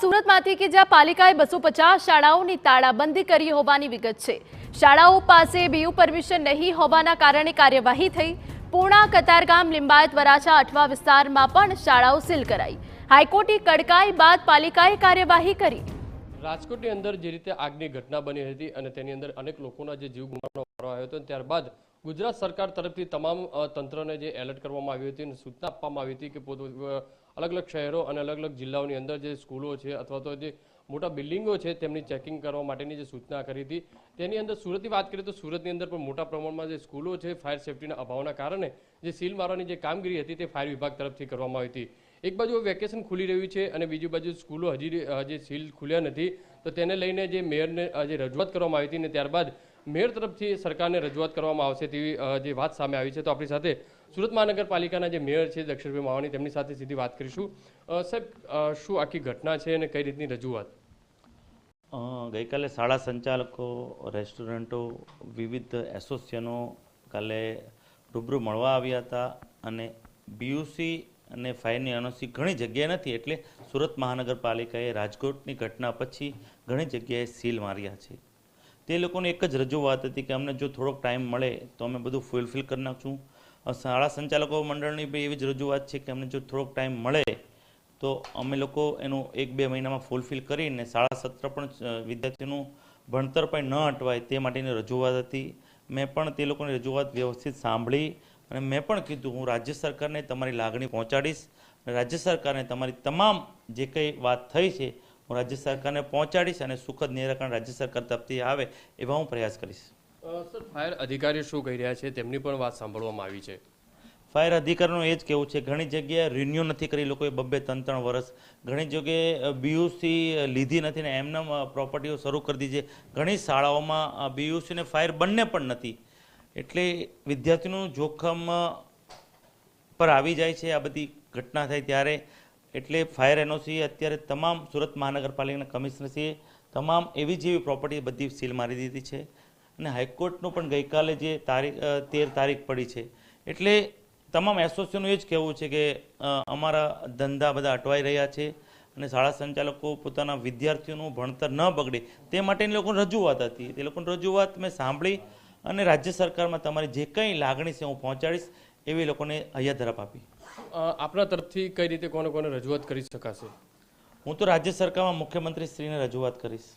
સુરતમાંથી કે જ્યાં પાલિકાએ 250 શાળાઓની તાળાબંધી કરી હોવાની વિગત છે। શાળાઓ પાસે બીયુ પરમિશન નહીં હોવાના કારણે કાર્યવાહી થઈ। પૂર્ણા, કતારગામ, લિંબાયત, વરાછા, અઠવા વિસ્તારમાં પણ શાળાઓ સીલ કરાઈ। હાઈકોર્ટની કડકાઈ બાદ પાલિકાએ કાર્યવાહી કરી। રાજકોટની અંદર જે રીતે આગની ઘટના બની હતી અને તેની અંદર અનેક લોકોના જે જીવ ગુમાવવાનો વારો આવ્યો હતો, ત્યારબાદ ગુજરાત સરકાર તરફથી તમામ તંત્રને જે એલર્ટ કરવામાં આવી હતી અને સૂચના આપવામાં આવી હતી કે અલગ અલગ શહેરો અને અલગ અલગ જિલ્લાઓની અંદર જે સ્કૂલો છે અથવા તો જે મોટા બિલ્ડિંગો છે તેમની ચેકિંગ કરવા માટેની જે સૂચના કરી હતી, તેની અંદર સુરતની વાત કરીએ તો સુરતની અંદર પણ મોટા પ્રમાણમાં જે સ્કૂલો છે ફાયર સેફટીના અભાવના કારણે જે સીલ મારવાની જે કામગીરી હતી તે ફાયર વિભાગ તરફથી કરવામાં આવી હતી। એક બાજુ વેકેશન ખુલી રહ્યું છે અને બીજી બાજુ સ્કૂલો હજી સીલ ખુલ્યા નથી, તો તેને લઈને જે મેયરને જે રજૂઆત કરવામાં આવી હતી ને ત્યારબાદ મેયર તરફથી સરકારને રજૂઆત કરવામાં આવશે તેવી જે વાત સામે આવી છે। તો આપણી સાથે સુરત મહાનગરપાલિકાના જે મેયર છે દક્ષિણભાઈ માવાણી, તેમની સાથે સીધી વાત કરીશું। સાહેબ, શું આખી ઘટના છે અને કઈ રીતની રજૂઆત? ગઈકાલે શાળા સંચાલકો, રેસ્ટોરન્ટો, વિવિધ એસોસિએશનો કાલે રૂબરૂ મળવા આવ્યા હતા અને બીયુસી અને ફાયરની એનઓસી ઘણી જગ્યાએ નથી, એટલે સુરત મહાનગરપાલિકાએ રાજકોટની ઘટના પછી ઘણી જગ્યાએ સીલ માર્યા છે। તે લોકોને એક જ રજૂઆત હતી કે અમને જો થોડોક ટાઈમ મળે તો અમે બધું ફૂલફિલ કરી નાખશું। શાળા સંચાલકો મંડળની બી એવી જ રજૂઆત છે કે અમને જો થોડોક ટાઈમ મળે તો અમે લોકો એનું 1-2 મહિનામાં ફૂલફિલ કરીને શાળા સત્ર પણ વિદ્યાર્થીઓનું ભણતર પણ ન અટવાય તે માટેની રજૂઆત હતી। મેં પણ તે લોકોની રજૂઆત વ્યવસ્થિત સાંભળી અને મેં પણ કીધું હું રાજ્ય સરકારને તમારી લાગણી પહોંચાડીશ અને રાજ્ય સરકારને તમારી તમામ જે કંઈ વાત થઈ છે હું રાજ્ય સરકારને પહોંચાડીશ અને સુખદ નિરાકરણ રાજ્ય સરકાર તરફથી આવે એવા હું પ્રયાસ કરીશ। સર, ફાયર અધિકારી શું કહી રહ્યા છે તેમની પણ વાત સાંભળવામાં આવી છે। ફાયર અધિકારીનું એ જ કહેવું છે ઘણી જગ્યાએ રિન્યૂ નથી કરી લોકોએ 2-3 વર્ષ, ઘણી જગ્યાએ બીયુસી લીધી નથી ને એમને પ્રોપર્ટીઓ શરૂ કરી દીધી છે। ઘણી શાળાઓમાં બીયુસી ને ફાયર બંને પણ નથી, એટલે વિદ્યાર્થીનું જોખમ પર આવી જાય છે આ બધી ઘટના થાય ત્યારે। એટલે ફાયર એનઓસી અત્યારે તમામ સુરત મહાનગરપાલિકાના કમિશનરશ્રીએ તમામ એવી જેવી પ્રોપર્ટી બધી સીલ મારી દીધી છે અને હાઈકોર્ટનું પણ ગઈકાલે જે 13 તારીખ પડી છે, એટલે તમામ એસોસિએશનનું એ જ કહેવું છે કે અમારા ધંધા બધા અટવાઈ રહ્યા છે અને શાળા સંચાલકો પોતાના વિદ્યાર્થીઓનું ભણતર ન બગડે તે માટેની લોકોની રજૂઆત હતી। તે લોકોની રજૂઆત મેં સાંભળી અને રાજ્ય સરકારમાં તમારી જે કંઈ લાગણી છે હું પહોંચાડીશ એવી લોકોને હૈયાધરપ આપી। આપણા તરફથી કઈ રીતે કોને કોને રજૂઆત કરી શકાશે? હું તો રાજ્ય સરકારમાં મુખ્યમંત્રીશ્રીને રજૂઆત કરીશ।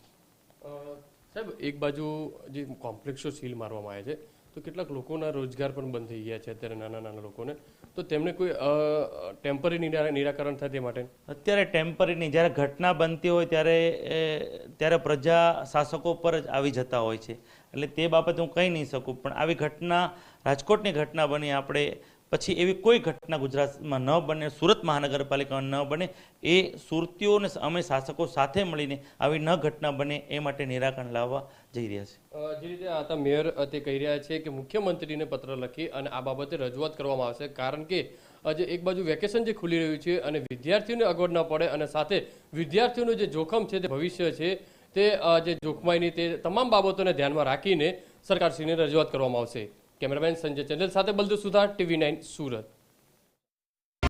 સાહેબ, એક બાજુ જે કોમ્પ્લેક્સો સીલ મારવામાં આવે છે તો કેટલાક લોકોના રોજગાર પણ બંધ થઈ ગયા છે અત્યારે, નાના લોકોને, તો તેમને કોઈ ટેમ્પરરી નિરાકરણ થાય તે માટે? અત્યારે ટેમ્પરરી નહીં, જ્યારે ઘટના બનતી હોય ત્યારે પ્રજા શાસકો પર જ આવી જતા હોય છે, એટલે તે બાબતે હું કહી નહીં શકું, પણ આવી ઘટના રાજકોટની ઘટના બની આપણે પછી એવી કોઈ ઘટના ગુજરાતમાં ન બને, સુરત મહાનગરપાલિકામાં ન બને, એ સુરતીઓને અમે શાસકો સાથે મળીને આવી ન ઘટના બને એ માટે નિરાકરણ લાવવા જઈ રહ્યા છે। જે રીતે આ મેયર તે કહી રહ્યા છે કે મુખ્યમંત્રીને પત્ર લખી અને આ બાબતે રજૂઆત કરવામાં આવશે, કારણ કે જે એક બાજુ વેકેશન જે ખુલી રહ્યું છે અને વિદ્યાર્થીઓને અગવડ ન પડે અને સાથે વિદ્યાર્થીઓનું જે જોખમ છે તે ભવિષ્ય છે તે જે જોખમાયની તે તમામ બાબતોને ધ્યાનમાં રાખીને સરકારશ્રીને રજૂઆત કરવામાં આવશે। કેમેરામેન સંજય ચંદેલ સાથે બલદુ સુથાર, TV9 સુરત।